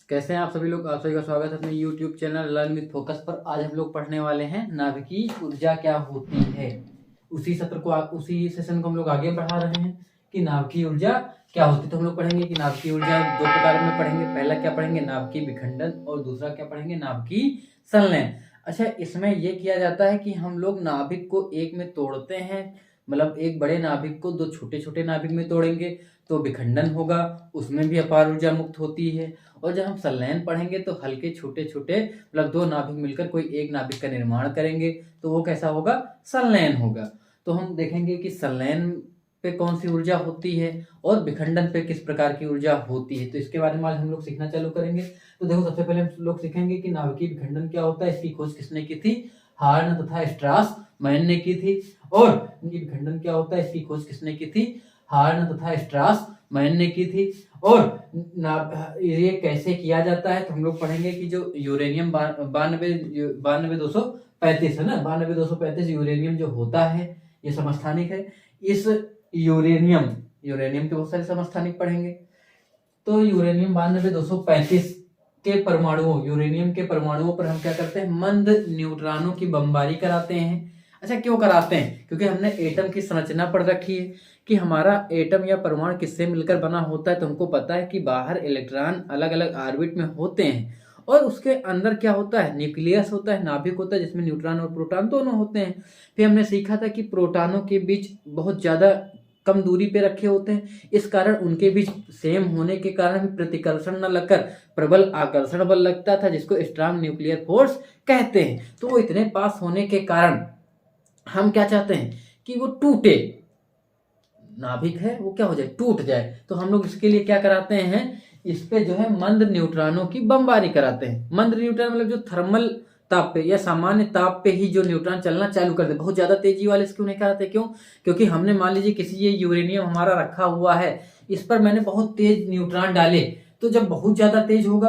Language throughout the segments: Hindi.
कैसे हैं आप सभी लोग। आप सभी का स्वागत है अपने YouTube channel learn with focus पर। आज हम लोग पढ़ने वाले हैं नाभिकीय ऊर्जा क्या होती है। उसी सेशन को हम लोग आगे बढ़ा रहे हैं कि नाभिकीय ऊर्जा क्या होती है। तो हम लोग पढ़ेंगे कि नाभिकीय ऊर्जा दो प्रकार में पढ़ेंगे। पहला क्या पढ़ेंगे, नाभिकीय विखंडन, और दूसरा क्या पढ़ेंगे, नाभिकीय संलयन। अच्छा, इसमें यह किया जाता है कि हम लोग नाभिक को एक में तोड़ते हैं, मतलब एक बड़े नाभिक को दो छोटे छोटे नाभिक में तोड़ेंगे तो विखंडन होगा, उसमें भी अपार ऊर्जा मुक्त होती है। और जब हम संलयन पढ़ेंगे तो हल्के छोटे छोटे मतलब दो नाभिक मिलकर कोई एक नाभिक का निर्माण करेंगे तो वो कैसा होगा, संलयन होगा। तो हम देखेंगे कि संलयन पे कौन सी ऊर्जा होती है और विखंडन पे किस प्रकार की ऊर्जा होती है। तो इसके बारे में आज हम लोग सीखना चालू करेंगे। तो देखो, सबसे पहले हम लोग सीखेंगे कि नाभिकीय विखंडन क्या होता है। इसकी खोज किसने की थी, हार्न तथा स्ट्रासमैन ने की थी। और विखंडन क्या होता है, इसकी खोज किसने की थी, हार्न तथा स्ट्रासमैन ने की थी। और ये कैसे किया जाता है तो हम लोग पढ़ेंगे कि जो यूरेनियम 92,235 है ना, 92,235 यूरेनियम जो होता है ये समस्थानिक है। इस यूरेनियम के बहुत सारे समस्थानिक पढ़ेंगे। तो यूरेनियम 92,235 के परमाणुओं, यूरेनियम के परमाणुओं पर हम क्या करते हैं, मंद न्यूट्रॉनों की बमबारी कराते हैं। अच्छा, क्यों कराते हैं, क्योंकि हमने एटम की संरचना पढ़ रखी है कि हमारा एटम या परमाणु किससे मिलकर बना होता है। तो हमको पता है कि बाहर इलेक्ट्रॉन अलग अलग ऑर्बिट में होते हैं और उसके अंदर क्या होता है, न्यूक्लियस होता है, नाभिक होता है जिसमें न्यूट्रॉन और प्रोटॉन दोनों होते हैं। फिर हमने सीखा था कि प्रोटॉनों के बीच बहुत ज्यादा कम दूरी पे रखे होते हैं, इस कारण उनके बीच सेम होने के कारण प्रतिकर्षण न लगकर प्रबल आकर्षण बल लगता था, जिसको स्ट्रॉन्ग न्यूक्लियर फोर्स कहते हैं। तो वो इतने पास होने के कारण हम क्या चाहते हैं कि वो टूटे, नाभिक है वो क्या हो जाए, टूट जाए। तो हम लोग इसके लिए क्या कराते हैं, इस पे जो है मंद न्यूट्रॉनों की बमबारी कराते हैं। मंद न्यूट्रॉन मतलब जो थर्मल ताप पे या सामान्य ताप पे ही जो न्यूट्रॉन चलना चालू कर दे, बहुत ज्यादा तेजी वाले क्यों नहीं कराते, क्यों, क्योंकि हमने मान लीजिए किसी ये यूरेनियम हमारा रखा हुआ है, इस पर मैंने बहुत तेज न्यूट्रॉन डाले, तो जब बहुत ज्यादा तेज होगा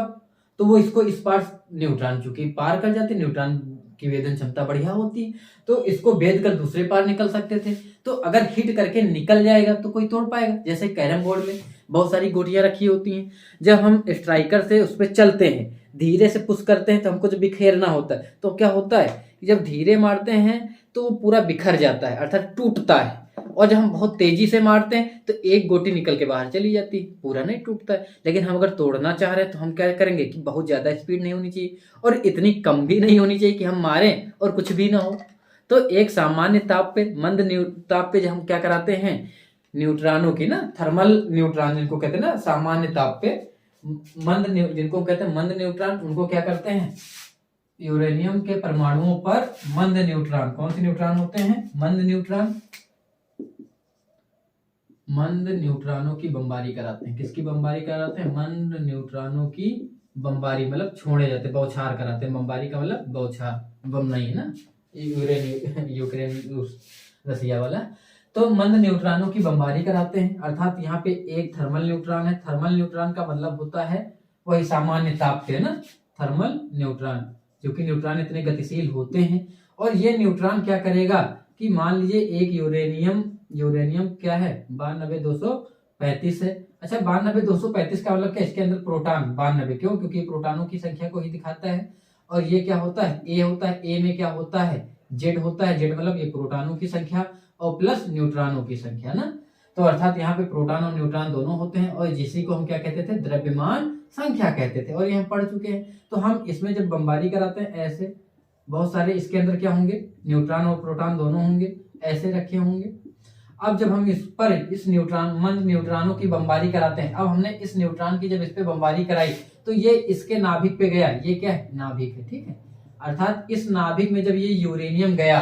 तो वो इसको इस पार न्यूट्रॉन चूंकि पार कर जाते, न्यूट्रॉन की वेदन क्षमता बढ़िया होती है तो इसको भेद कर दूसरे पार निकल सकते थे। तो अगर हिट करके निकल जाएगा तो कोई तोड़ पाएगा। जैसे कैरम बोर्ड में बहुत सारी गोटियां रखी होती हैं, जब हम स्ट्राइकर से उस पर चलते हैं, धीरे से पुश करते हैं तो हमको जब बिखेरना होता है तो क्या होता है कि जब धीरे मारते हैं तो वो पूरा बिखर जाता है, अर्थात टूटता है। और जब हम बहुत तेजी से मारते हैं तो एक गोटी निकल के बाहर चली जाती है, पूरा नहीं टूटता है। लेकिन हम अगर तोड़ना चाह रहे हैं तो हम क्या करेंगे कि बहुत ज्यादा स्पीड नहीं होनी चाहिए और इतनी कम भी नहीं होनी चाहिए कि हम मारें और कुछ भी ना हो। तो एक सामान्य ताप पे, मंद ताप पे जब हम क्या कराते हैं, न्यूट्रॉनों की ना, थर्मल न्यूट्रॉन जिनको कहते हैं ना, सामान्य ताप पे जिनको कहते हैं मंद न्यूट्रॉन, उनको क्या करते हैं, यूरेनियम के परमाणुओं पर मंद न्यूट्रॉन, कौन से न्यूट्रॉन होते हैं, मंद न्यूट्रॉनों की बमबारी कराते हैं। किसकी बमबारी कराते हैं, मंद न्यूट्रॉनों की बमबारी, मतलब छोड़े जाते, बौछार कराते हैं। बमबारी का मतलब बौछार, बम नहीं है ना, यूक्रेन रसिया वाला। तो मंद न्यूट्रॉनों की बमबारी कराते हैं, अर्थात यहाँ पे एक थर्मल न्यूट्रॉन है। थर्मल न्यूट्रॉन का मतलब होता है वही सामान्य ताप पे ना, थर्मल न्यूट्रॉन, क्योंकि न्यूट्रॉन इतने गतिशील होते हैं। और ये न्यूट्रॉन क्या करेगा कि मान लीजिए एक यूरेनियम क्या है, 92,235 है। अच्छा, 92,235 का मतलब क्या, इसके अंदर प्रोटॉन 92, क्यों, क्योंकि प्रोटॉनों की संख्या को ही दिखाता है। और ये क्या होता है, ए होता है, ए में क्या होता है, जेड होता है। जेड मतलब ये प्रोटॉनों की संख्या और प्लस न्यूट्रॉनों की संख्या ना। तो अर्थात यहाँ पे प्रोटॉन और न्यूट्रॉन दोनों होते हैं और जिसी को हम क्या कहते थे, द्रव्यमान संख्या कहते थे, और ये हम पढ़ चुके हैं। तो हम इसमें जब बमबारी कराते हैं ऐसे बहुत सारे, इसके अंदर क्या होंगे, न्यूट्रॉन और प्रोटॉन दोनों होंगे, ऐसे रखे होंगे। अब जब हम इस मंद न्यूट्रॉनों की बमबारी कराते हैं, अब हमने इस न्यूट्रॉन की जब इस पे बमबारी कराई तो ये इसके नाभिक पे गया, ये क्या है, नाभिक है, ठीक है। अर्थात इस नाभिक में जब ये यूरेनियम गया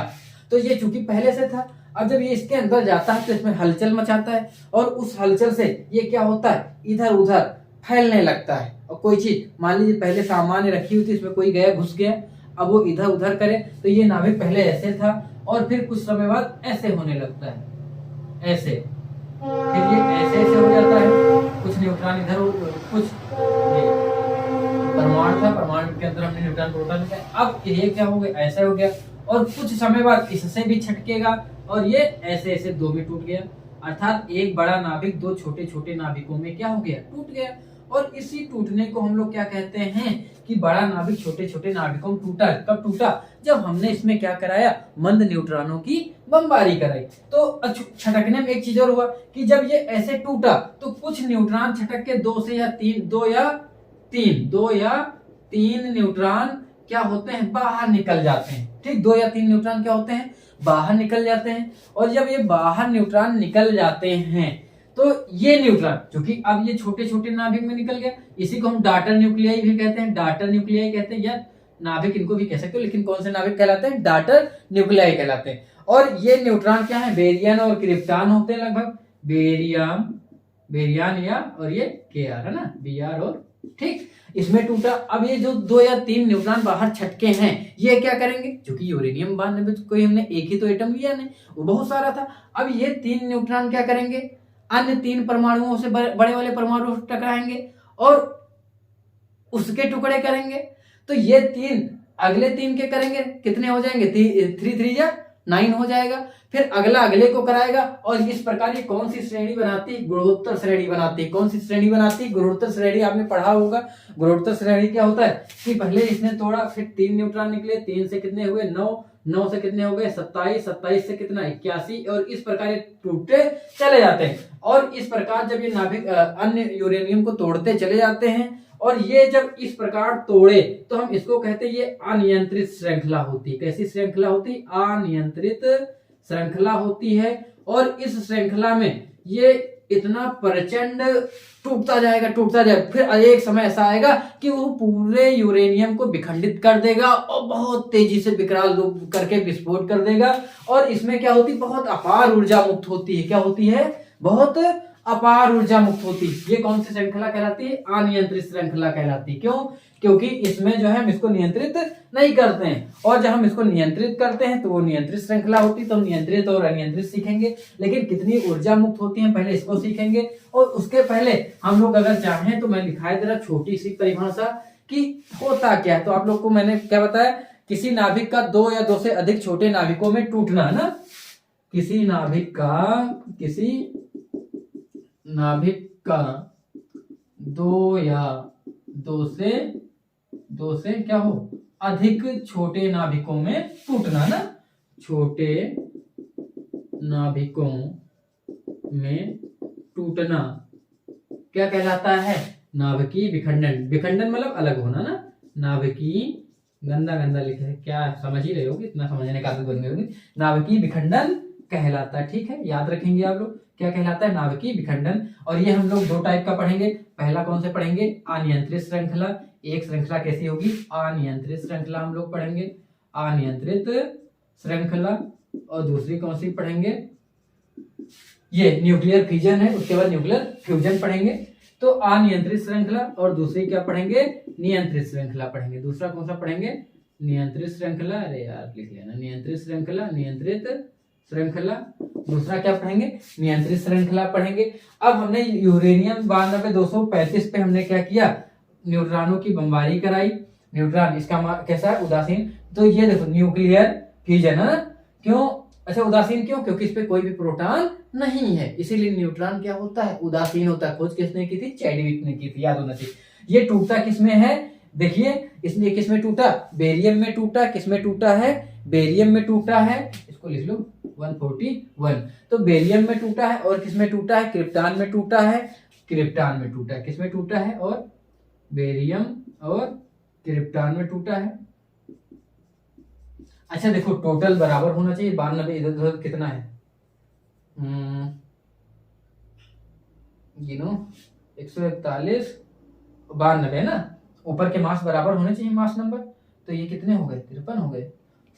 तो ये चूंकि पहले से था, अब जब ये इसके अंदर जाता है तो इसमें हलचल मचाता है और उस हलचल से ये क्या होता है, इधर उधर फैलने लगता है। और कोई चीज मान लीजिए पहले सामान्य रखी हुई थी, इसमें कोई गया, घुस गया, अब वो इधर उधर करे तो ये नाभिक पहले ऐसे था और फिर कुछ समय बाद ऐसे होने लगता है, ऐसे, फिर ये ऐसे ऐसे हो जाता है। कुछ न्यूट्रॉन इधर, कुछ परमाणु था, परमाणु के अंदर हमने न्यूट्रॉन प्रोटॉन किया, अब ये क्या हो गया, ऐसा हो गया। और कुछ समय बाद इससे भी छटकेगा और ये ऐसे ऐसे दो में टूट गया। अर्थात एक बड़ा नाभिक दो छोटे छोटे नाभिकों में क्या हो गया, टूट गया। और इसी टूटने को हम लोग क्या कहते हैं कि बड़ा नाभिक छोटे छोटे नाभिकों में टूटा। कब टूटा? जब हमने इसमें क्या कराया, मंद न्यूट्रॉनों की बमबारी कराई। तो छटकने में एक चीज और हुआ कि जब ये ऐसे टूटा तो कुछ न्यूट्रॉन छटक के दो या तीन न्यूट्रॉन क्या होते हैं, बाहर निकल जाते हैं। ठीक, 2 या 3 न्यूट्रॉन क्या होते हैं, बाहर निकल जाते हैं। और जब ये बाहर न्यूट्रॉन निकल जाते हैं तो ये न्यूट्रॉन, क्योंकि अब ये छोटे छोटे नाभिक में निकल गया, इसी को हम डाटर न्यूक्लियाई भी कहते हैं, डाटर न्यूक्लियाई कहते हैं, या नाभिक इनको भी कह सकते हो, लेकिन कौन से नाभिक कहलाते हैं, डाटर न्यूक्लियाई कहलाते हैं। और ये न्यूट्रॉन क्या है, बेरियन और क्रिप्टॉन होते हैं, लगभग बेरियन या और ये केआर है ना, बीआर और ठीक, इसमें टूटा। अब ये जो 2 या 3 न्यूट्रॉन बाहर छटके हैं, ये क्या करेंगे, क्योंकि यूरेनियम बांधने में कोई हमने एक ही तो एटम लिया नहीं, वो बहुत सारा था। अब ये 3 न्यूट्रॉन क्या करेंगे, अन्य 3 परमाणुओं से बड़े वाले परमाणु टकराएंगे और उसके टुकड़े करेंगे। तो ये 3 अगले 3 के करेंगे, कितने हो जाएंगे, 3 3 या 9 हो जाएगा। फिर अगला अगले को कराएगा और इस प्रकार ये कौन सी श्रेणी बनाती है, गुणोत्तर श्रेणी बनाती है। कौन सी श्रेणी बनाती है, गुणोत्तर श्रेणी। आपने पढ़ा होगा गुणोत्तर श्रेणी क्या होता है कि पहले इसने तोड़ा, फिर 3 न्यूट्रॉन निकले, 3 से कितने हुए 9, 9 से कितने हो गए 27, 27 से कितना 81, और इस प्रकार ये टूटते चले जाते हैं। और इस प्रकार जब ये नाभिक अन्य यूरेनियम को तोड़ते चले जाते हैं, और ये जब इस प्रकार तोड़े तो हम इसको कहते हैं ये अनियंत्रित श्रृंखला होती है। कैसी श्रृंखला होती है, अनियंत्रित श्रृंखला होती है। और इस श्रृंखला में ये इतना प्रचंड टूटता जाएगा, फिर एक समय ऐसा आएगा कि वो पूरे यूरेनियम को विखंडित कर देगा और बहुत तेजी से विकराल रूप करके विस्फोट कर देगा। और इसमें क्या होती, बहुत अपार ऊर्जा मुक्त होती है। क्या होती है, बहुत अपार ऊर्जा मुक्त होती है। ये कौन सी श्रृंखला कहलाती है, अनियंत्रित श्रृंखला कहलाती है। क्यों, क्योंकि इसमें जो है हम इसको नियंत्रित नहीं करते हैं, और जब हम इसको नियंत्रित करते हैं तो वो नियंत्रित श्रृंखला होती है। तो हम नियंत्रित और अनियंत्रित सीखेंगे, लेकिन कितनी ऊर्जा मुक्त होती है पहले इसको सीखेंगे। और उसके पहले हम लोग अगर चाहें तो मैं दिखाई दे रहा छोटी सी परिभाषा कि होता क्या है। तो आप लोग को मैंने क्या बताया, किसी नाभिक का 2 या 2 से अधिक छोटे नाभिकों में टूटना है ना, किसी नाभिक का 2 या 2 से क्या हो, अधिक छोटे नाभिकों में टूटना ना, छोटे नाभिकों में टूटना क्या कहलाता है, नाभिकीय विखंडन। विखंडन मतलब अलग होना ना, नाभिकीय, गंदा लिखे है, क्या समझ ही रहे होगे, इतना समझने का आदत बन गई होगी। नाभिकीय विखंडन कहलाता है, ठीक है, याद रखेंगे आप लोग क्या कहलाता है, नाभिकीय विखंडन। और ये हम लोग 2 टाइप का पढ़ेंगे। पहला कौन से पढ़ेंगे, अनियंत्रित श्रृंखला। एक श्रृंखला कैसी होगी, अनियंत्रित श्रृंखला हम लोग पढ़ेंगे, अनियंत्रित श्रृंखला। और दूसरी कौन सी पढ़ेंगे, ये न्यूक्लियर फिजन है, उसके बाद न्यूक्लियर फ्यूजन पढ़ेंगे। तो अनियंत्रित श्रृंखला, और दूसरी क्या पढ़ेंगे, नियंत्रित श्रृंखला पढ़ेंगे। दूसरा कौन सा पढ़ेंगे, नियंत्रित श्रृंखला, अरे यार लिख लेना, नियंत्रित श्रृंखला, नियंत्रित श्रृंखला। दूसरा क्या पढ़ेंगे, नियंत्रित श्रृंखला पढ़ेंगे। अब हमने यूरेनियम 92-235 पे हमने क्या किया, न्यूट्रॉनों की बमबारी कराई। न्यूट्रॉन इसका कैसा है, उदासीन। तो ये देखो न्यूक्लियर फिजन है, क्यों, अच्छा उदासीन क्यों, क्योंकि इस पे कोई भी प्रोटॉन नहीं है, इसीलिए न्यूट्रॉन क्या होता है, उदासीन होता है। खोज किसने की थी, चैडविक ने की थी, याद होना चाहिए। ये टूटता किसमें है, देखिए इसने किसमें टूटा, बेरियम में टूटा। किसमें टूटा है, बेरियम में टूटा है, इसको लिख लो 141। तो बेरियम में टूटा है, और किसमें टूटा है, क्रिप्टॉन में टूटा है, क्रिप्टॉन में टूटा है। किसमें टूटा है, और बेरियम और क्रिप्टॉन में टूटा है। अच्छा देखो टोटल बराबर होना चाहिए, 92 इधर उधर कितना है, गिनो 141 92 ना, ऊपर के मास बराबर होने चाहिए मास नंबर। तो ये कितने हो गए, 53 हो गए।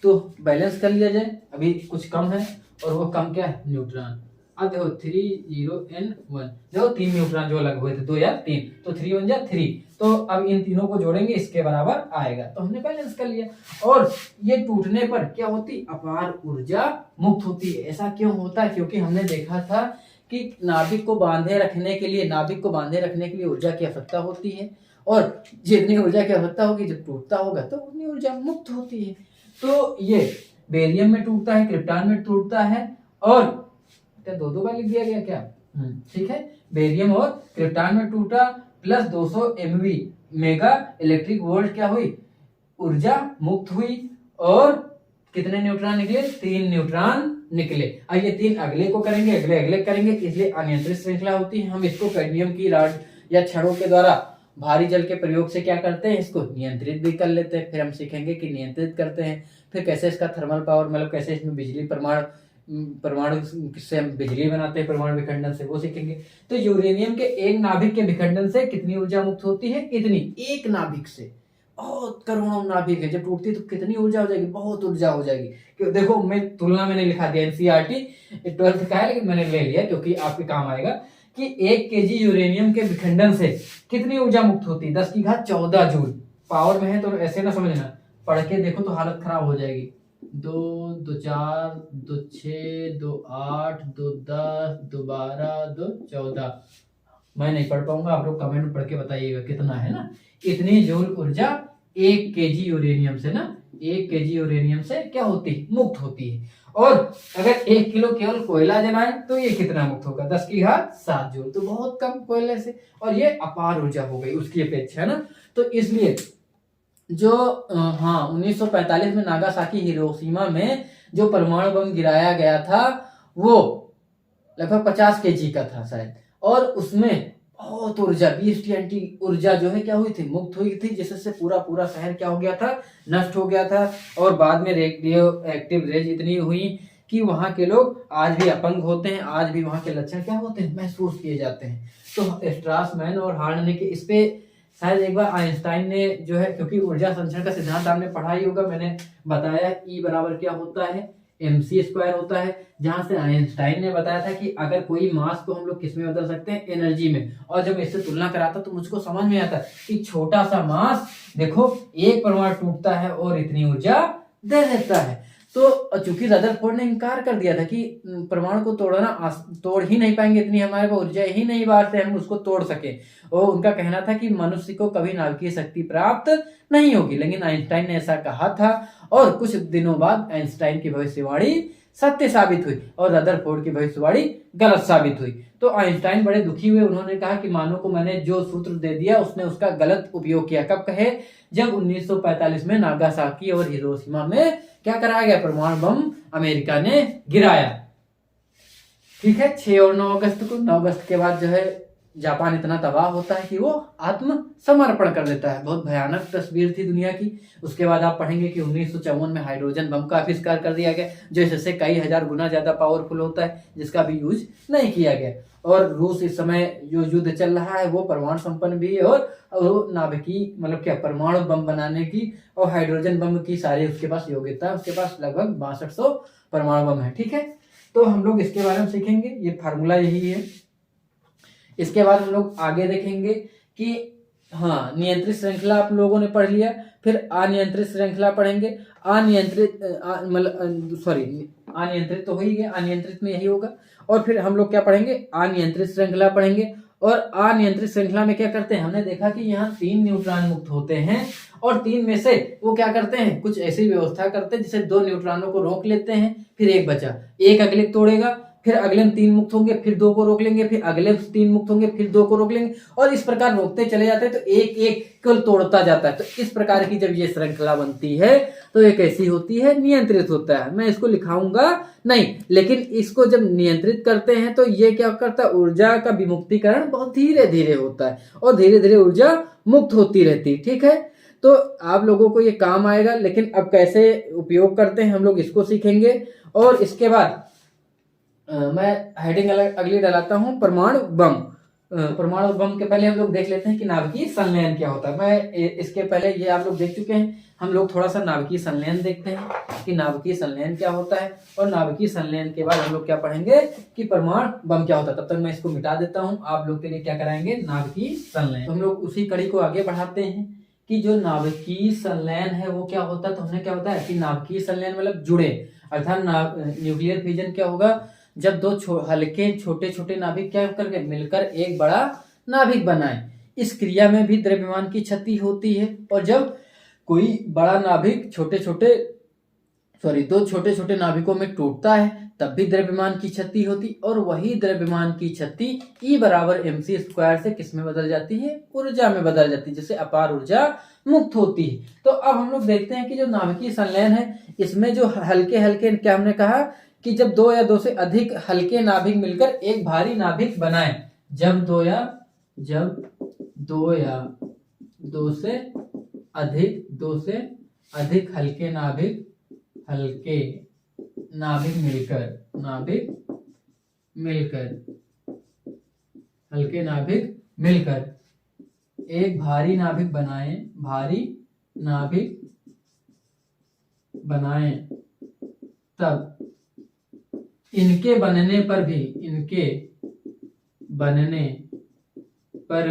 तो बैलेंस कर लिया जाए, अभी कुछ कम है, और वो कम क्या है, न्यूट्रॉन। अब देखो 30N1, देखो 3 न्यूट्रॉन जो अलग हुए थे, 2 या 3, तो 3 1 जा 3। तो अब इन तीनों को जोड़ेंगे, इसके बराबर आएगा, तो हमने बैलेंस कर लिया। और ये टूटने पर क्या होती, अपार ऊर्जा मुक्त होती है। ऐसा क्यों होता है, क्योंकि हमने देखा था कि नाभिक को बांधे रखने के लिए ऊर्जा की आवश्यकता होती है, और जितनी ऊर्जा की आवश्यकता होगी, जब टूटता होगा तो उतनी ऊर्जा मुक्त होती है। तो ये बेरियम में टूटता है, क्रिप्टॉन में टूटता है, और क्या 2 बार लिख दिया गया क्या, ठीक है, बेरियम और क्रिप्टॉन में टूटा, plus 200 MV mega electric volt क्या हुई, ऊर्जा मुक्त हुई। और कितने न्यूट्रॉन निकले, 3 न्यूट्रॉन निकले। अब ये 3 अगले को करेंगे, अगले अगले करेंगे, इसलिए अनियंत्रित श्रृंखला होती है। हम इसको कैडमियम की रॉड या छड़ों के द्वारा भारी जल के प्रयोग से क्या करते हैं, इसको नियंत्रित भी कर लेते हैं। फिर हम सीखेंगे कि नियंत्रित करते हैं, फिर कैसे इसका थर्मल पावर, मतलब कैसे इसमें बिजली परमाणु से हम बिजली बनाते हैं परमाणु विखंडन से, वो सीखेंगे। तो यूरेनियम के एक नाभिक के विखंडन से कितनी ऊर्जा मुक्त होती है, इतनी। एक नाभिक से बहुत करोड़ों नाभिक है, जब टूटती तो कितनी ऊर्जा हो जाएगी, बहुत ऊर्जा हो जाएगी। क्यों, देखो मैं तुलना मैंने लिखा दिया, एनसीईआरटी 12th का है, लेकिन मैंने ले लिया क्योंकि आपके काम आएगा कि 1 kg यूरेनियम के विखंडन से कितनी ऊर्जा मुक्त होती है, 10⁻14 जूल। पावर में है तो ऐसे ना समझना, पढ़ के देखो तो हालत खराब हो जाएगी। 2, 2, 4, 2, 6, 2, 8, 2, 10, 2, 12, 2, 14। मैं नहीं पढ़ पाऊंगा, आप लोग कमेंट में पढ़ के बताइएगा कितना है ना। इतनी जूल ऊर्जा 1 kg यूरेनियम से ना, 1 kg यूरेनियम से क्या होती है, मुक्त होती है। और अगर 1 किलो केवल कोयला जलाएं तो ये कितना मुक्त होगा, 10⁻7 जूल। तो बहुत कम कोयले से, और ये अपार ऊर्जा हो गई उसकी अपेक्षा, है ना। तो इसलिए जो 1945 में नागासाकी हिरोशिमा में जो परमाणु बम गिराया गया था वो लगभग 50 kg का था शायद, और उसमें बहुत ऊर्जा 20 TNT ऊर्जा जो है क्या हुई थी, मुक्त हुई थी, जिससे पूरा शहर क्या हो गया था, नष्ट हो गया था। और बाद में रेडियो एक्टिव रेज इतनी हुई कि वहां के लोग आज भी अपंग होते हैं, आज भी वहां के लक्षण क्या होते हैं, महसूस किए जाते हैं। तो स्ट्रासमैन और हार्न ने इस पे शायद एक बार आइंस्टाइन ने जो है, क्योंकि ऊर्जा संचरण का सिद्धांत आपने पढ़ा ही होगा, मैंने बताया E बराबर क्या होता है, mc² होता है, जहां से आइंस्टाइन ने बताया था कि अगर कोई मास को हम लोग किस में बदल सकते हैं, एनर्जी में। और जब इससे तुलना कराता तो मुझको समझ में आता कि छोटा सा मास, देखो एक परमाणु टूटता है और इतनी ऊर्जा दे देता है। तो चूंकि रदरफोर्ड ने इनकार कर दिया था कि परमाणु को तोड़ ही नहीं पाएंगे, इतनी हमारे पास ऊर्जा ही नहीं बाहर से हम उसको तोड़ सके। और उनका कहना था कि मनुष्य को कभी नाभिकीय शक्ति प्राप्त नहीं होगी, लेकिन आइंस्टाइन ने ऐसा कहा था। और कुछ दिनों बाद आइंस्टाइन की भविष्यवाणी सत्य साबित हुई और रदरफोर्ड की भविष्यवाणी गलत साबित हुई। तो आइंस्टाइन बड़े दुखी हुए, उन्होंने कहा कि मानव को मैंने जो सूत्र दे दिया उसने उसका गलत उपयोग किया। कब कहे, जब 1945 में नागासाकी और हिरोशिमा में क्या कराया गया, परमाणु बम अमेरिका ने गिराया। ठीक है, 6 और 9 अगस्त को, 9 अगस्त के बाद जो है जापान इतना तबाह होता है कि वो आत्मसमर्पण कर देता है। बहुत भयानक तस्वीर थी दुनिया की। उसके बाद आप पढ़ेंगे कि 1954 में हाइड्रोजन बम का आविष्कार कर दिया गया, जो इससे कई हजार गुना ज्यादा पावरफुल होता है, जिसका भी यूज नहीं किया गया। और रूस इस समय जो युद्ध चल रहा है वो परमाणु संपन्न भी है, और नाभिकीय मतलब क्या, परमाणु बम बनाने की और हाइड्रोजन बम की सारी उसके पास योग्यता, उसके पास लगभग 6200 परमाणु बम है। ठीक है, तो हम लोग इसके बारे में सीखेंगे, ये फार्मूला यही है। इसके बाद हम लोग आगे देखेंगे कि नियंत्रित श्रृंखला आप लोगों ने पढ़ लिया, फिर अनियंत्रित श्रृंखला पढ़ेंगे। अनियंत्रित तो हो ही गया, अनियंत्रित में यही होगा। और फिर हम लोग क्या पढ़ेंगे, अनियंत्रित श्रृंखला पढ़ेंगे। और अनियंत्रित श्रृंखला में क्या करते हैं, हमने देखा कि यहाँ 3 न्यूट्रॉन मुक्त होते हैं, और 3 में से वो क्या करते हैं, कुछ ऐसी व्यवस्था करते हैं जिसे 2 न्यूट्रॉनों को रोक लेते हैं, फिर एक बचा, एक अगले तोड़ेगा, फिर अगले में 3 मुक्त होंगे, फिर 2 को रोक लेंगे, फिर अगले में 3 मुक्त होंगे, फिर 2 को रोक लेंगे, और इस प्रकार रोकते चले जाते हैं। तो एक एक को तोड़ता जाता है। तो इस प्रकार की जब ये श्रृंखला बनती है तो ये कैसी होती है, नियंत्रित होता है। मैं इसको लिखाऊंगा नहीं, लेकिन इसको जब नियंत्रित करते हैं तो ये क्या करता है, ऊर्जा का विमुक्तिकरण बहुत धीरे धीरे होता है और धीरे धीरे ऊर्जा मुक्त होती रहती है। ठीक है, तो आप लोगों को ये काम आएगा, लेकिन अब कैसे उपयोग करते हैं हम लोग इसको सीखेंगे। और इसके बाद मैं हेडिंग अगली डलाता हूं, परमाणु बम। परमाणु बम के पहले हम लोग देख लेते हैं कि नाभिकीय संलयन क्या होता है। मैं इसके पहले ये आप लोग देख चुके हैं, हम लोग थोड़ा सा नाभिकीय संलयन देखते हैं कि नाभिकीय संलयन क्या होता है। और नाभिकीय संलयन के बाद हम लोग क्या पढ़ेंगे कि परमाणु बम क्या होता है। तब तक मैं इसको मिटा देता हूं, आप लोग के लिए क्या कराएंगे, नाभिकीय संलयन। तो हम लोग उसी कड़ी को आगे बढ़ाते हैं कि जो नाभिकीय संलयन है वो क्या होता है। तो हमने क्या होता है कि नाभिकीय संलयन मतलब जुड़े, अर्थात न्यूक्लियर फिजन क्या होगा, जब 2 हल्के छोटे छोटे नाभिक क्या करके मिलकर एक बड़ा नाभिक बनाए। इस क्रिया में भी द्रव्यमान की क्षति होती है। और जब कोई बड़ा नाभिक 2 छोटे छोटे नाभिकों में टूटता है तब भी द्रव्यमान की क्षति होती, और वही द्रव्यमान की क्षति E बराबर mc² से किस में बदल जाती है, ऊर्जा में बदल जाती है, जिससे अपार ऊर्जा मुक्त होती है। तो अब हम लोग देखते हैं कि जो नाभिकीय संलयन है इसमें जो हल्के हल्के, क्या हमने कहा कि जब दो या दो से अधिक हल्के नाभिक मिलकर एक भारी नाभिक बनाए, जब दो या दो से अधिक हल्के नाभिक मिलकर एक भारी नाभिक बनाए, तब इनके बनने पर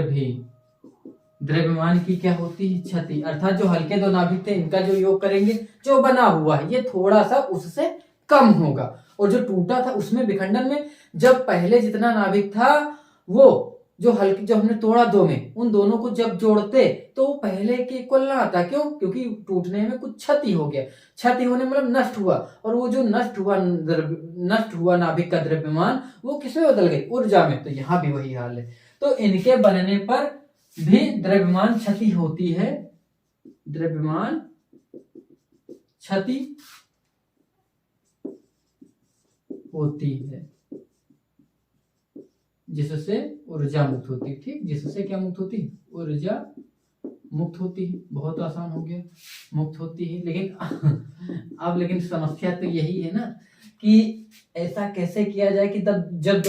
भी द्रव्यमान की क्या होती है, क्षति। अर्थात जो हल्के दो नाभिक थे इनका जो योग करेंगे, जो बना हुआ है ये थोड़ा सा उससे कम होगा, और जो टूटा था उसमें विखंडन में जब पहले जितना नाभिक था वो जो हमने तोड़ा दो में, उन दोनों को जब जोड़ते तो वो पहले के इक्वल ना आता। क्यों? क्योंकि टूटने में कुछ क्षति हो गया। क्षति होने मतलब नष्ट हुआ, और वो जो नष्ट हुआ नाभिक का द्रव्यमान वो किसमें बदल गई, ऊर्जा में। तो यहाँ भी वही हाल है। तो इनके बनने पर भी द्रव्यमान क्षति होती है, द्रव्यमान क्षति होती है, जिससे ऊर्जा मुक्त होती है। ठीक, जिससे क्या मुक्त होती है, ऊर्जा मुक्त होती है। बहुत आसान हो गया, मुक्त होती है। लेकिन समस्या तो यही है ना कि ऐसा कैसे किया जाए कि तब जब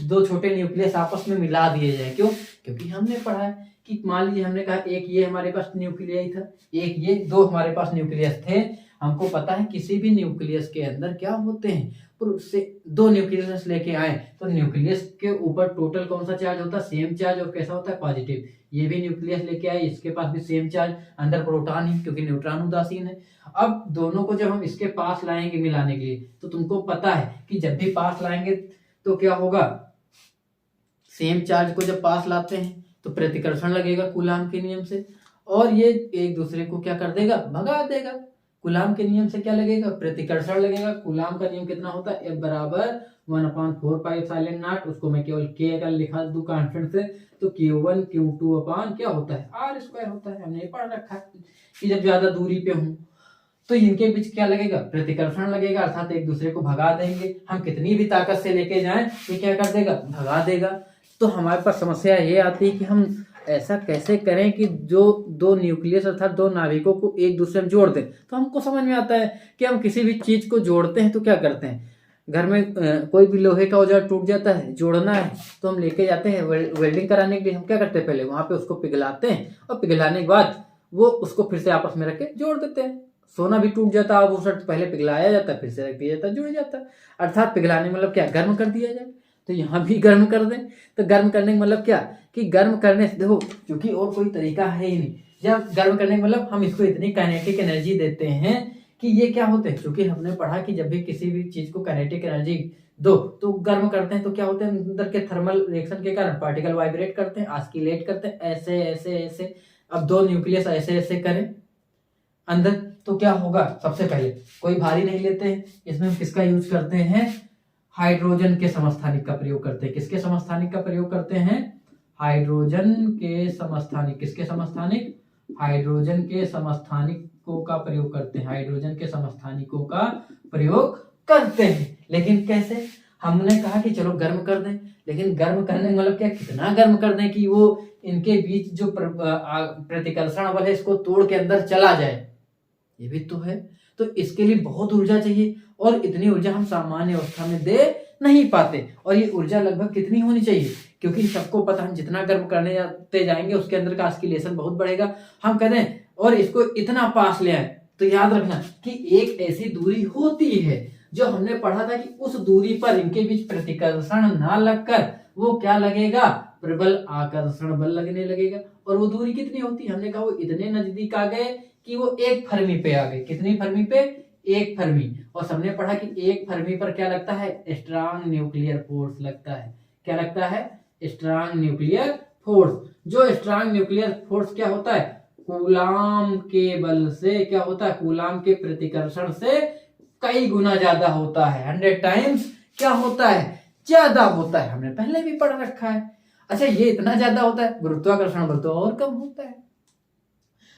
दो छोटे न्यूक्लियस आपस में मिला दिए जाए। क्यों? क्योंकि हमने पढ़ा है कि मान लीजिए हमने कहा एक ये हमारे पास न्यूक्लियस था, एक ये, दो हमारे पास न्यूक्लियस थे। हमको पता है किसी भी न्यूक्लियस के अंदर क्या होते हैं, पर उससे दो न्यूक्लियस लेके आए तो न्यूक्लियस के ऊपर टोटल कौन सा चार्ज होता है, सेम चार्ज, और कैसा होता है, पॉजिटिव। ये भी न्यूक्लियस लेके आए, इसके पास भी सेम चार्ज, अंदर प्रोटॉन ही, क्योंकि न्यूट्रॉन उदासीन है। अब दोनों को जब हम इसके पास लाएंगे मिलाने के लिए, तो तुमको पता है कि जब भी पास लाएंगे तो क्या होगा, सेम चार्ज को जब पास लाते हैं तो प्रतिकर्षण लगेगा कूलाम के नियम से, और ये एक दूसरे को क्या कर देगा, भगा देगा। कूलाम के नियम से क्या लगेगा, प्रतिकर्षण लगेगा। कूलाम का नियम कितना होता है, F बराबर 1/4πε0। उसको मैं केवल K का लिखा दूं कांस्टेंट से, तो Q1 Q2 अपान क्या होता है, R² होता है। हमने पढ़ रखा है कि जब ज्यादा दूरी पे हूं तो इनके बीच क्या लगेगा, प्रतिकर्षण लगेगा, अर्थात एक दूसरे को भगा देंगे। हम कितनी भी ताकत से लेके जाएं ये क्या कर देगा, भगा देगा। तो हमारे पास समस्या ये आती है कि हम ऐसा कैसे करें कि जो दो न्यूक्लियस अर्थात दो नाभिकों को एक दूसरे में जोड़ दें। तो हमको समझ में आता है कि हम किसी भी चीज को जोड़ते हैं तो क्या करते हैं, घर में कोई भी लोहे का औजार टूट जाता है, जोड़ना है तो हम लेके जाते हैं वेल्डिंग कराने के लिए। हम क्या करते हैं, पहले वहां पे उसको पिघलाते हैं, और पिघलाने के बाद वो उसको फिर से आपस में रख के जोड़ देते हैं। सोना भी टूट जाता है, वो पहले पिघलाया जाता है, फिर से रख दिया जाता है, जुड़ जाता है। अर्थात पिघलाने मतलब क्या, गर्म कर दिया जाए। तो यहाँ भी गर्म कर दें, तो गर्म करने का मतलब क्या कि गर्म करने से देखो, क्योंकि और कोई तरीका है ही नहीं। जब गर्म करने का मतलब हम इसको इतनी काइनेटिक एनर्जी देते हैं कि ये क्या होते हैं, क्योंकि हमने पढ़ा कि जब भी किसी भी चीज को काइनेटिक एनर्जी दो तो गर्म करते हैं तो क्या होते हैं, अंदर के थर्मल रिएक्शन के कारण पार्टिकल वाइब्रेट करते हैं, ऑस्किलेट करते हैं, ऐसे ऐसे ऐसे। अब दो न्यूक्लियस ऐसे ऐसे करें अंदर तो क्या होगा, सबसे पहले कोई भारी नहीं लेते हैं, इसमें हम किसका यूज करते हैं, हाइड्रोजन के समस्थानिक का प्रयोग करते हैं। किसके समस्थानिक का प्रयोग करते हैं, हाइड्रोजन के समस्थानिक। किसके समस्थानिक, हाइड्रोजन के समस्थानिकों का प्रयोग करते हैं, हाइड्रोजन के समस्थानिकों का प्रयोग करते हैं। लेकिन कैसे, हमने कहा कि चलो गर्म कर दें, लेकिन गर्म करने का मतलब क्या, कितना गर्म कर दें कि वो इनके बीच जो प्रतिकर्षण बल है इसको तोड़ के अंदर चला जाए, ये भी तो है। तो इसके लिए बहुत ऊर्जा चाहिए, और इतनी ऊर्जा हम सामान्य अवस्था में दे नहीं पाते। और ये ऊर्जा लगभग कितनी होनी चाहिए, क्योंकि सबको पता है जितना गर्म करने जाते जाएंगे उसके अंदर का ऑस्किलेशन बहुत बढ़ेगा। हम कहते हैं और इसको इतना पास ले आए, तो याद रखना कि एक ऐसी दूरी होती है जो हमने पढ़ा था कि उस दूरी पर इनके बीच प्रतिकर्षण ना लगकर वो क्या लगेगा, प्रबल आकर्षण बल लगने लगेगा। और वो दूरी कितनी होती है, हमने कहा वो इतने नजदीक आ गए कि वो 1 फर्मी पे आ गए। कितनी फर्मी पे, 1 फर्मी। और सबने पढ़ा कि 1 फर्मी पर क्या लगता है, स्ट्रांग न्यूक्लियर फोर्स लगता है। क्या लगता है, स्ट्रांग न्यूक्लियर फोर्स। जो स्ट्रांग न्यूक्लियर फोर्स क्या होता है, कूलाम के बल से क्या होता है, कूलाम के प्रतिकर्षण से कई गुना ज्यादा होता है, 100 टाइम्स क्या होता है, ज्यादा होता है। हमने पहले भी पढ़ रखा है। अच्छा, ये इतना ज्यादा होता है, गुरुत्वाकर्षण बल तो और कम होता है।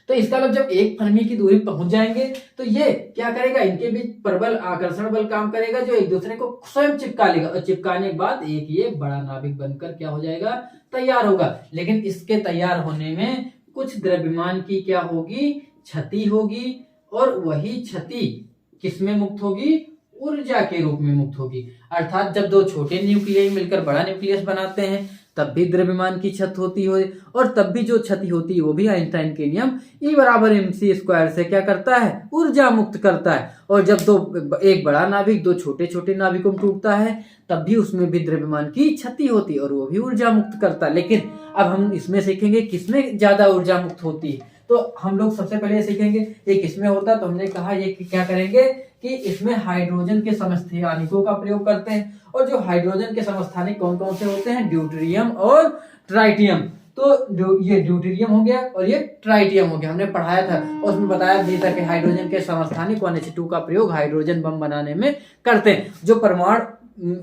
तो इसका मतलब जब एक फर्मी की दूरी पहुंच जाएंगे तो ये क्या करेगा, इनके बीच प्रबल आकर्षण बल काम करेगा जो एक दूसरे को स्वयं चिपका लेगा, और चिपकाने के बाद एक ये बड़ा नाभिक बनकर क्या हो जाएगा, तैयार होगा। लेकिन इसके तैयार होने में कुछ द्रव्यमान की क्या होगी, क्षति होगी, और वही क्षति किसमें मुक्त होगी, ऊर्जा के रूप में मुक्त होगी। अर्थात जब दो छोटे न्यूक्लियस मिलकर बड़ा न्यूक्लियस बनाते हैं तब भी द्रव्यमान की क्षति होती है, और तब भी जो क्षति होती है वो भी आइंस्टाइन के नियम E बराबर mc² से क्या करता है, ऊर्जा मुक्त करता है। और जब एक बड़ा नाभिक दो छोटे छोटे नाभिकों में टूटता है तब भी उसमें भी द्रव्यमान की क्षति होती है और वो भी ऊर्जा मुक्त करता है। लेकिन अब हम इसमें सीखेंगे किसमें ज्यादा ऊर्जा मुक्त होती है। तो हम लोग सबसे पहले सीखेंगे ये किसमें होता है। तो हमने कहा ये क्या करेंगे कि इसमें हाइड्रोजन के समस्थानिकों का प्रयोग करते हैं। और जो हाइड्रोजन के समस्थानिक कौन कौन से होते हैं, ड्यूटेरियम और ट्राइटियम। तो जो ये ड्यूटेरियम हो गया और ये ट्राइटियम हो गया, हमने पढ़ाया था और उसमें बताया भी था कि हाइड्रोजन के समस्थानिक 1H2 का प्रयोग हाइड्रोजन बम बनाने में करते हैं। जो परमाणु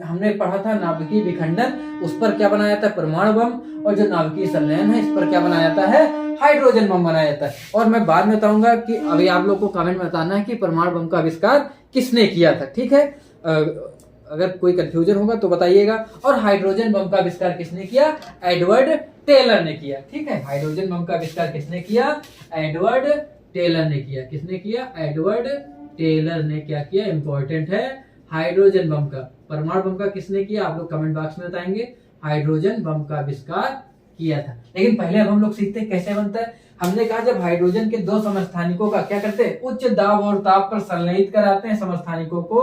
हमने पढ़ा था नाभिकीय विखंडन, उस पर क्या बनाया जाता है, परमाणु बम, और जो नाभिकीय संलयन है इस पर क्या बनाया जाता है, हाइड्रोजन बम बनाया जाता है। और मैं बाद में बताऊंगा कि अभी आप लोग को कमेंट में बताना है कि परमाणु बम का आविष्कार किसने किया था, ठीक है। अगर कोई कंफ्यूजन होगा तो बताइएगा। और हाइड्रोजन बम का आविष्कार किसने किया, एडवर्ड टेलर ने किया, ठीक है। हाइड्रोजन बम का आविष्कार किसने किया, एडवर्ड टेलर ने किया। किसने किया, एडवर्ड टेलर ने क्या किया, इंपॉर्टेंट है। हाइड्रोजन बम का, परमाणु बम का किसने किया, आप लोग कमेंट बॉक्स में बताएंगे। हाइड्रोजन बम का आविष्कार किया था। लेकिन पहले अब हम लोग सीखते हैं कैसे बनता है। हमने कहा जब हाइड्रोजन के दो समस्थानिकों का क्या करते हैं, उच्च दाब और ताप पर संलयित कराते हैं समस्थानिकों को,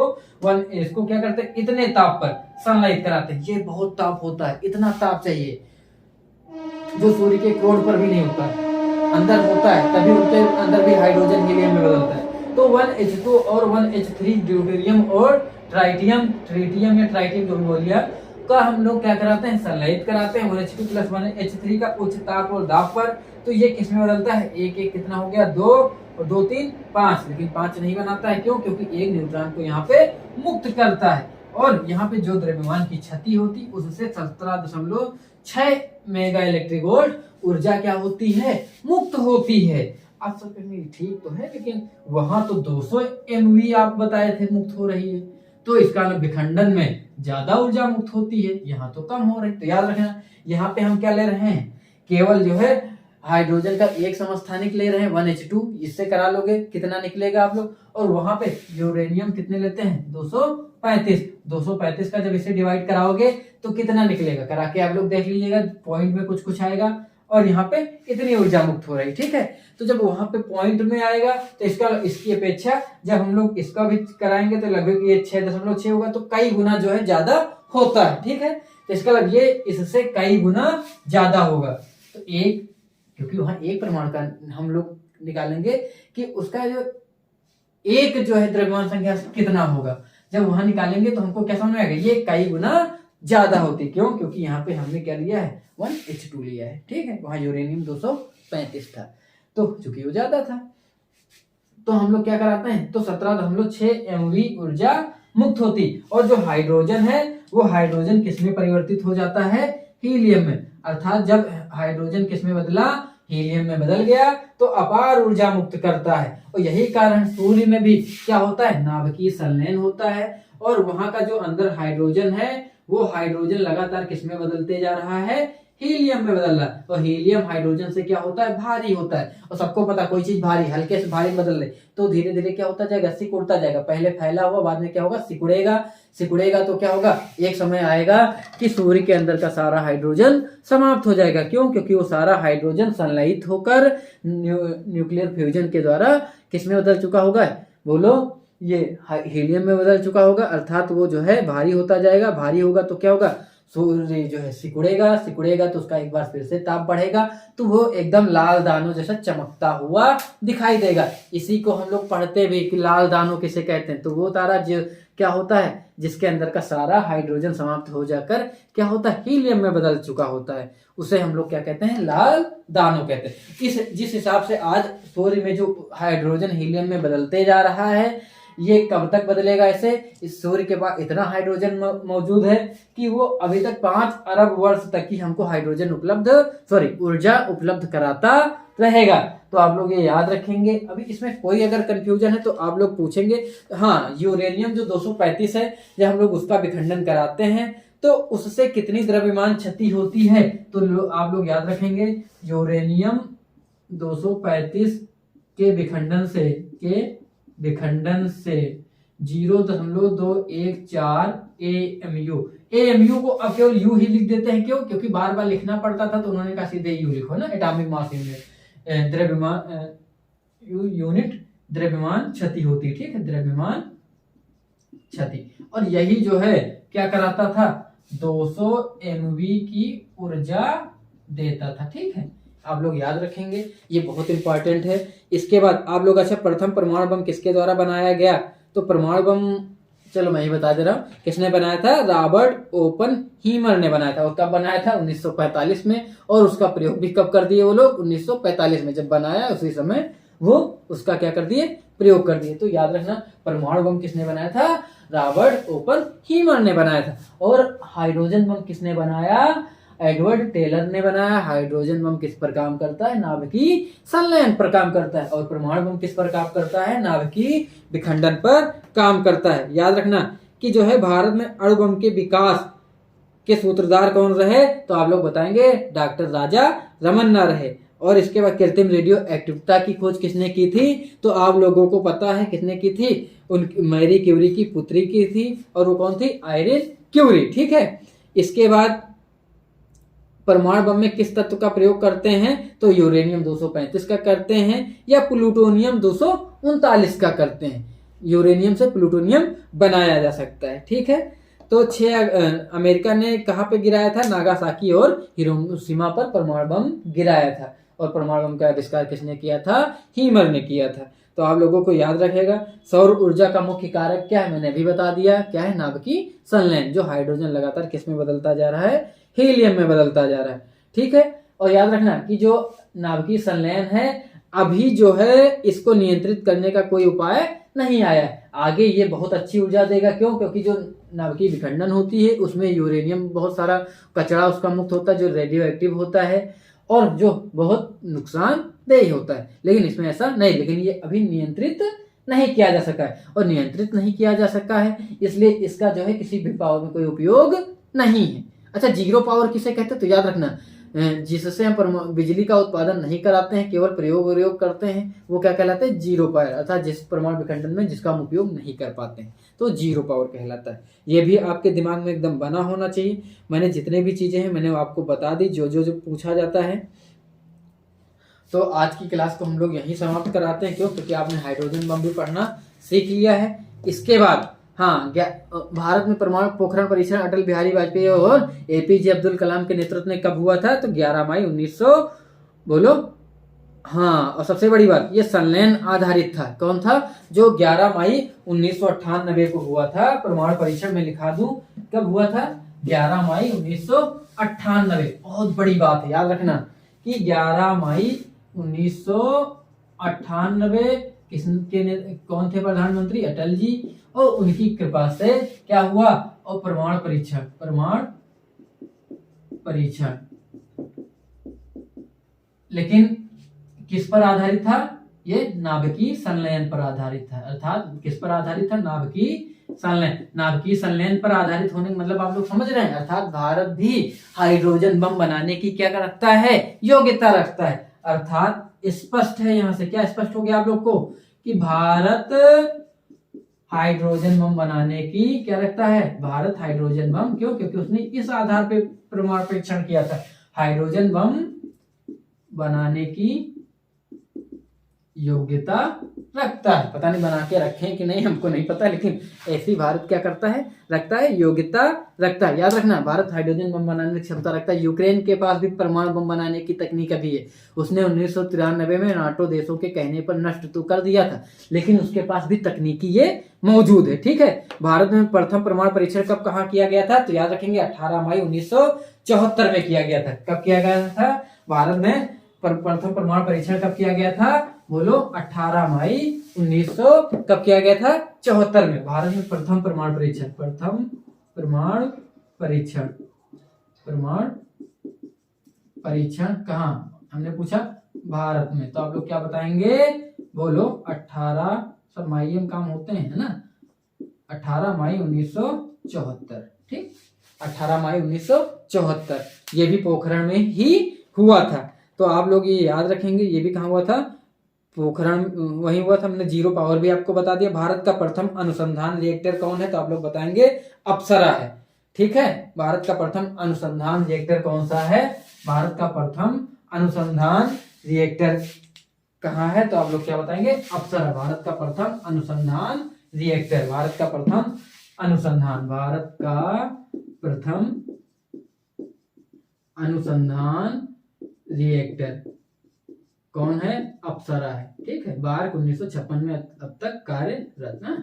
इसको क्या करते हैं, इतने ताप पर संलयित कराते हैं। ये बहुत ताप होता है, इतना ताप चाहिए जो सूर्य के कोर पर भी नहीं होता है, अंदर होता है, तभी उनके अंदर भी हाइड्रोजन हीलियम में बदलता है। तो 1H2 और 1H3 ड्यूटेरियम और ट्राइटियम या ट्राइटियम जो भी बोलिए का हम लोग क्या कराते हैं, संलयित कराते हैं 1H2 + 1H3 का उच्च ताप और दाब पर। तो ये किसमें बदलता है, एक एक कितना हो गया, 2 और 2 3 5, लेकिन 5 नहीं बनाता है। क्यों, क्योंकि एक न्यूट्रॉन को यहाँ पे मुक्त करता है। और यहाँ पे जो द्रव्यमान की क्षति होती उससे 17.6 मेगा इलेक्ट्रिक वोल्ट ऊर्जा क्या होती है, मुक्त होती है। आप सब कहेंगे ठीक तो है, लेकिन वहां तो 200 MV आप बताए थे मुक्त हो रही है, तो इसका विखंडन में ज्यादा ऊर्जा मुक्त होती है, यहाँ तो कम हो रही। तो याद रखना यहाँ पे हम क्या ले रहे हैं, केवल जो है हाइड्रोजन का एक समस्थानिक ले रहे हैं 1H2, इससे करा लोगे कितना निकलेगा आप लोग। और वहां पे यूरेनियम कितने लेते हैं, 235 का जब इसे डिवाइड कराओगे तो कितना निकलेगा, करा के आप लोग देख लीजिएगा, पॉइंट में कुछ आएगा। और यहाँ पे इतनी ऊर्जा मुक्त हो रही, ठीक है। तो जब वहां पे पॉइंट में आएगा तो इसकी अपेक्षा जब हम लोग इसका भी कराएंगे तो लगभग ये 6.6 होगा, तो कई गुना जो है ज्यादा होता है, ठीक है। तो इसका मतलब ये इससे कई गुना ज्यादा होगा। तो एक, क्योंकि वहां एक परमाणु का हम लोग निकालेंगे कि उसका जो एक जो है द्रव्यमान संख्या कितना होगा, जब वहां निकालेंगे तो हमको क्या समझ में आएगा, ये कई गुना ज्यादा होती। क्यों, क्योंकि यहाँ पे हमने क्या लिया है, 1H2 लिया है, ठीक है। वहां यूरेनियम 235 था, तो चूंकि वो ज्यादा था तो हम लोग क्या कराते हैं, तो 17.6 MV ऊर्जा मुक्त होती। और जो हाइड्रोजन है वो हाइड्रोजन किसमें परिवर्तित हो जाता है, हीलियम में। अर्थात जब हाइड्रोजन किसमें बदला, हीलियम में बदल गया, तो अपार ऊर्जा मुक्त करता है। और यही कारण सूर्य में भी क्या होता है, नाभिकीय संलयन होता है। और वहां का जो अंदर हाइड्रोजन है वो हाइड्रोजन लगातार किसमें बदलते जा रहा है, हीलियम में बदल रहा है। और हीलियम हाइड्रोजन से क्या होता है, भारी होता है। और सबको पता कोई चीज भारी, हल्के से भारी बदल रही तो धीरे धीरे क्या होता जाएगा, सिकुड़ता जाएगा। पहले फैला हुआ, बाद में क्या होगा, सिकुड़ेगा तो क्या होगा, एक समय आएगा कि सूर्य के अंदर का सारा हाइड्रोजन समाप्त हो जाएगा। क्यों, क्योंकि वो सारा हाइड्रोजन संलयित होकर न्यूक्लियर फ्यूजन के द्वारा किसमें बदल चुका होगा, बोलो, ये हीलियम में बदल चुका होगा। अर्थात वो जो है भारी होता जाएगा, भारी होगा तो क्या होगा, सूर्य जो है सिकुड़ेगा तो उसका एक बार फिर से ताप बढ़ेगा, तो वो एकदम लाल दानों जैसा चमकता हुआ दिखाई देगा। इसी को हम लोग पढ़ते भी कि लाल दानों किसे कहते हैं। तो वो तारा जो क्या होता है, जिसके अंदर का सारा हाइड्रोजन समाप्त हो जाकर क्या होता है, हीलियम में बदल चुका होता है, उसे हम लोग क्या कहते हैं, लाल दानों कहते हैं। जिस हिसाब से आज सूर्य में जो हाइड्रोजन हीलियम में बदलते जा रहा है, ये कब तक बदलेगा ऐसे? इस सूर्य के पास इतना हाइड्रोजन मौजूद है कि वो अभी तक 5 अरब वर्ष तक की हमको हाइड्रोजन ऊर्जा उपलब्ध कराता रहेगा। तो आप लोग ये याद रखेंगे। अभी इसमें कोई अगर कंफ्यूजन है तो आप लोग पूछेंगे। हाँ, यूरेनियम जो 235 है, जब हम लोग उसका विखंडन कराते हैं तो उससे कितनी द्रव्यमान क्षति होती है, तो आप लोग याद रखेंगे। यूरेनियम 235 के विखंडन से 0.214 AMU को अब केवल यू ही लिख देते हैं। क्यों? क्योंकि बार बार लिखना पड़ता था, तो उन्होंने कहा सीधे यू लिखो ना, एटॉमिक मास यूनिट, द्रव्यमान यूनिट द्रव्यमान क्षति होती, ठीक है, द्रव्यमान क्षति। और यही जो है क्या कराता था, 200 MV की ऊर्जा देता था, ठीक है। आप लोग याद रखेंगे, ये बहुत इंपॉर्टेंट है। इसके बाद आप लोग, अच्छा, प्रथम परमाणु बम किसके द्वारा बनाया गया? तो परमाणु बम, चलो मैं ही बता दे रहा हूँ किसने बनाया था। रॉबर्ट ओपनहीमर ने बनाया था। और कब बनाया था? 1945 में। और उसका प्रयोग भी कब कर दिए वो लोग? 1945 में। जब बनाया उसी समय वो उसका क्या कर दिए? प्रयोग कर दिए। तो याद रखना, परमाणु बम किसने बनाया था? रॉबर्ट ओपनहीमर ने बनाया था। और हाइड्रोजन बम किसने बनाया? एडवर्ड टेलर ने बनाया। हाइड्रोजन बम किस पर काम करता है? नाभिकीय संलयन पर काम करता है। और परमाणु बम किस पर काम करता है? नाभिकीय विखंडन पर काम करता है। याद रखना कि जो है भारत में अणु बम के विकास के सूत्रधार कौन रहे? तो आप लोग बताएंगे डॉक्टर राजा रमन्ना रहे। और इसके बाद कृत्रिम रेडियो एक्टिविटी की खोज किसने की थी? तो आप लोगों को पता है किसने की थी? मैरी क्यूरी की पुत्री की थी। और वो कौन थी? आयरिस क्यूरी, ठीक है। इसके बाद परमाणु बम में किस तत्व का प्रयोग करते हैं? तो यूरेनियम 235 का करते हैं या प्लूटोनियम 239 का करते हैं। यूरेनियम से प्लूटोनियम बनाया जा सकता है, ठीक है। तो 6 अमेरिका ने कहाँ पे गिराया था? नागासाकी और हिरोशिमा पर परमाणु बम गिराया था। और परमाणु बम का आविष्कार किसने किया था? हीमर ने किया था। तो आप लोगों को याद रखेगा। सौर ऊर्जा का मुख्य कारक क्या है? मैंने भी बता दिया। क्या है? नाभिकीय संलयन। जो हाइड्रोजन लगातार किस में बदलता जा रहा है? हीलियम में बदलता जा रहा है, ठीक है। और याद रखना कि जो नाभिकीय संलयन है, अभी जो है इसको नियंत्रित करने का कोई उपाय नहीं आया है। आगे ये बहुत अच्छी ऊर्जा देगा। क्यों? क्योंकि जो नाभिकीय विखंडन होती है उसमें यूरेनियम बहुत सारा कचरा उसका मुक्त होता है, जो रेडियो एक्टिव होता है और जो बहुत नुकसानदेह होता है। लेकिन इसमें ऐसा नहीं। लेकिन ये अभी नियंत्रित नहीं किया जा सका है। और नियंत्रित नहीं किया जा सका है, इसलिए इसका जो है किसी भी पावर में कोई उपयोग नहीं है। अच्छा, जीरो पावर किसे कहते हैं? तो याद रखना, जिससे हम बिजली का उत्पादन नहीं कराते हैं, केवल प्रयोग करते हैं, वो क्या कहलाते हैं? Zero power. अर्थात जिस परमाणु विखंडन में जिसका हम उपयोग नहीं कर पाते हैं, तो जीरो पावर कहलाता है। ये भी आपके दिमाग में एकदम बना होना चाहिए। मैंने जितने भी चीजें हैं मैंने आपको बता दी, जो जो पूछा जाता है। तो आज की क्लास को हम लोग यहीं समाप्त कराते हैं। क्यों? क्योंकि आपने हाइड्रोजन बम भी पढ़ना सीख लिया है। इसके बाद हाँ, भारत में परमाणु पोखरण परीक्षण अटल बिहारी वाजपेयी और APJ अब्दुल कलाम के नेतृत्व में कब हुआ था? तो 11 मई 1900, बोलो। हाँ, और सबसे बड़ी बात, ये संलयन आधारित था। कौन था? जो 11 मई 1998 को हुआ था। परमाणु परीक्षण में लिखा दूं कब हुआ था? 11 मई 1998। बहुत बड़ी बात है, याद रखना कि 11 मई 1998 कौन थे प्रधानमंत्री? अटल जी। और उनकी कृपा से क्या हुआ? और परमाणु परीक्षण लेकिन किस पर आधारित था? ये नाभिकीय संलयन पर आधारित था। अर्थात किस पर आधारित था? नाभिकीय संलयन। नाभिकीय संलयन पर आधारित होने का मतलब आप लोग समझ रहे हैं। अर्थात भारत भी हाइड्रोजन बम बनाने की क्या रखता है? योग्यता रखता है। अर्थात स्पष्ट है, यहां से क्या स्पष्ट हो गया आप लोग को कि भारत हाइड्रोजन बम बनाने की क्या रखता है? Bharat hydrogen bomb. क्यों? क्योंकि उसने इस आधार पे परमाणु परीक्षण किया था, हाइड्रोजन बम बनाने की योग्यता रखता है। पता नहीं बना के रखें कि नहीं, हमको नहीं पता, लेकिन ऐसी भारत क्या करता है? रखता है, योग्यता रखता है। याद रखना, भारत हाइड्रोजन बम बनाने की क्षमता रखता है। यूक्रेन के पास भी परमाणु बम बनाने की तकनीक अभी है। उसने 1993 में नाटो देशों के कहने पर नष्ट तो कर दिया था, लेकिन उसके पास भी तकनीकी ये मौजूद है, ठीक है। भारत में प्रथम परमाणु परीक्षण कब कहाँ किया गया था? तो याद रखेंगे 18 मई 1974 में किया गया था। कब किया गया था? भारत में प्रथम परमाणु परीक्षण कब किया गया था? बोलो 18 मई 1900 कब किया गया था? 74 में भारत में प्रथम परमाणु परीक्षण, प्रथम परमाणु परीक्षण, परमाणु परीक्षण कहाँ? हमने पूछा भारत में, तो आप लोग क्या बताएंगे? बोलो 18 सब मई में काम होते हैं, है ना? 18 मई 1974, ठीक, 18 मई 1974 ये भी पोखरण में ही हुआ था। तो आप लोग ये याद रखेंगे, ये भी कहाँ हुआ था? पोखरण वही हुआ था। हमने जीरो पावर भी आपको बता दिया। भारत का प्रथम अनुसंधान रिएक्टर कौन है? तो आप लोग बताएंगे अप्सरा है, ठीक है। भारत का प्रथम अनुसंधान रिएक्टर कौन सा है? भारत का प्रथम अनुसंधान रिएक्टर कहाँ है? तो आप लोग क्या बताएंगे? अप्सरा। भारत का प्रथम अनुसंधान रिएक्टर, भारत का प्रथम अनुसंधान, भारत का प्रथम अनुसंधान रिएक्टर कौन है? अप्सरा है, ठीक है। बार्क 1956 में अब तक कार्यरत ना,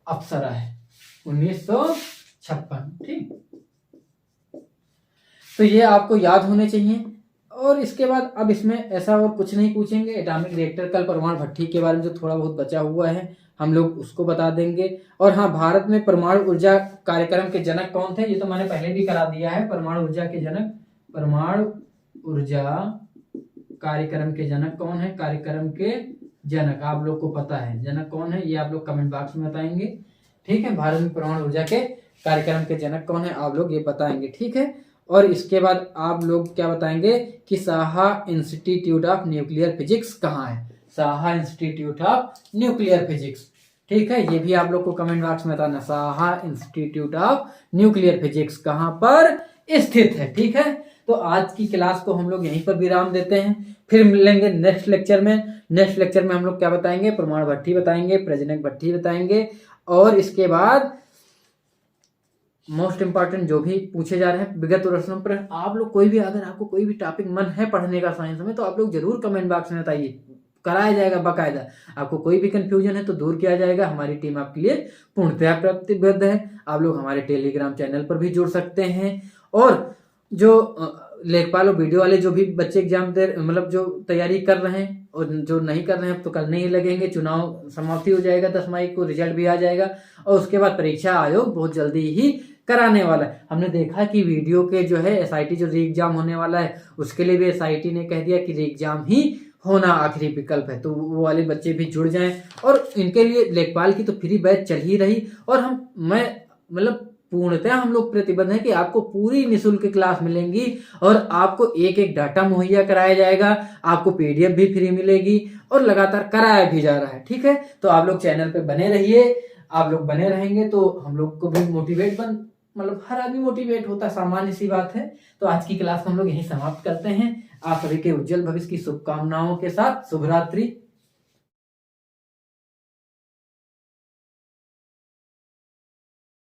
अप्सरा है 1956, ठीक। तो ये आपको याद होने चाहिए। और इसके बाद अब इसमें ऐसा और कुछ नहीं पूछेंगे। एटॉमिक रिएक्टर कल परमाणु भट्ठी के बारे में जो थोड़ा बहुत बचा हुआ है हम लोग उसको बता देंगे। और हाँ, भारत में परमाणु ऊर्जा कार्यक्रम के जनक कौन थे? ये तो मैंने पहले भी करा दिया है। परमाणु ऊर्जा के जनक, परमाणु ऊर्जा कार्यक्रम के जनक कौन है? कार्यक्रम के जनक आप लोग को पता है, जनक कौन है ये आप लोग कमेंट बॉक्स में बताएंगे, ठीक है। भारत में परमाणु ऊर्जा के कार्यक्रम के जनक कौन है आप लोग ये बताएंगे, ठीक है। और इसके बाद आप लोग क्या बताएंगे कि Saha institute of nuclear physics कहाँ है? Saha institute of nuclear physics, ठीक है। ये भी आप लोग को कमेंट बॉक्स में बताना, Saha institute of nuclear physics कहाँ पर स्थित है, ठीक है। तो आज की क्लास को हम लोग यहीं पर विराम देते हैं, फिर मिलेंगे नेक्स्ट लेक्चर में। नेक्स्ट लेक्चर में हम लोग क्या बताएंगे? परमाणु भट्ठी बताएंगे, प्रजनक भट्ठी बताएंगे। और इसके बाद मोस्ट इंपॉर्टेंट जो भी पूछे जा रहे हैं विगत प्रश्नों पर आप लोग कोई भी, अगर आपको कोई भी टॉपिक मन है पढ़ने का साइंस में, तो आप लोग जरूर कमेंट बॉक्स में बताइए, कराया जाएगा बाकायदा। आपको कोई भी कंफ्यूजन है तो दूर किया जाएगा। हमारी टीम आपके लिए पूर्णतः प्रतिबद्ध है। आप लोग हमारे टेलीग्राम चैनल पर भी जुड़ सकते हैं। और जो लेखपाल और वीडियो वाले जो भी बच्चे एग्जाम दे, मतलब जो तैयारी कर रहे हैं और जो नहीं कर रहे हैं तो करने ही लगेंगे। चुनाव समाप्ति हो जाएगा 10 मई को, रिजल्ट भी आ जाएगा और उसके बाद परीक्षा आयोग बहुत जल्दी ही कराने वाला है। हमने देखा कि वीडियो के जो है एसआईटी जो री एग्जाम होने वाला है उसके लिए भी एसआईटी ने कह दिया कि री एग्जाम ही होना आखिरी विकल्प है। तो वो वाले बच्चे भी जुड़ जाएं। और इनके लिए लेखपाल की तो फ्री बैच चल ही रही, और मैं मतलब पूर्णतः हम लोग प्रतिबद्ध हैं कि आपको पूरी निःशुल्क क्लास मिलेंगी और आपको एक एक डाटा मुहैया कराया जाएगा, आपको पीडीएफ भी फ्री मिलेगी और लगातार कराया भी जा रहा है, ठीक है। तो आप लोग चैनल पे बने रहिए, आप लोग बने रहेंगे तो हम लोग को भी मोटिवेट मतलब हर आदमी मोटिवेट होता है, सामान्य सी बात है। तो आज की क्लास को हम लोग यहीं समाप्त करते हैं। आप सभी के उज्जवल भविष्य की शुभकामनाओं के साथ शुभ रात्रि।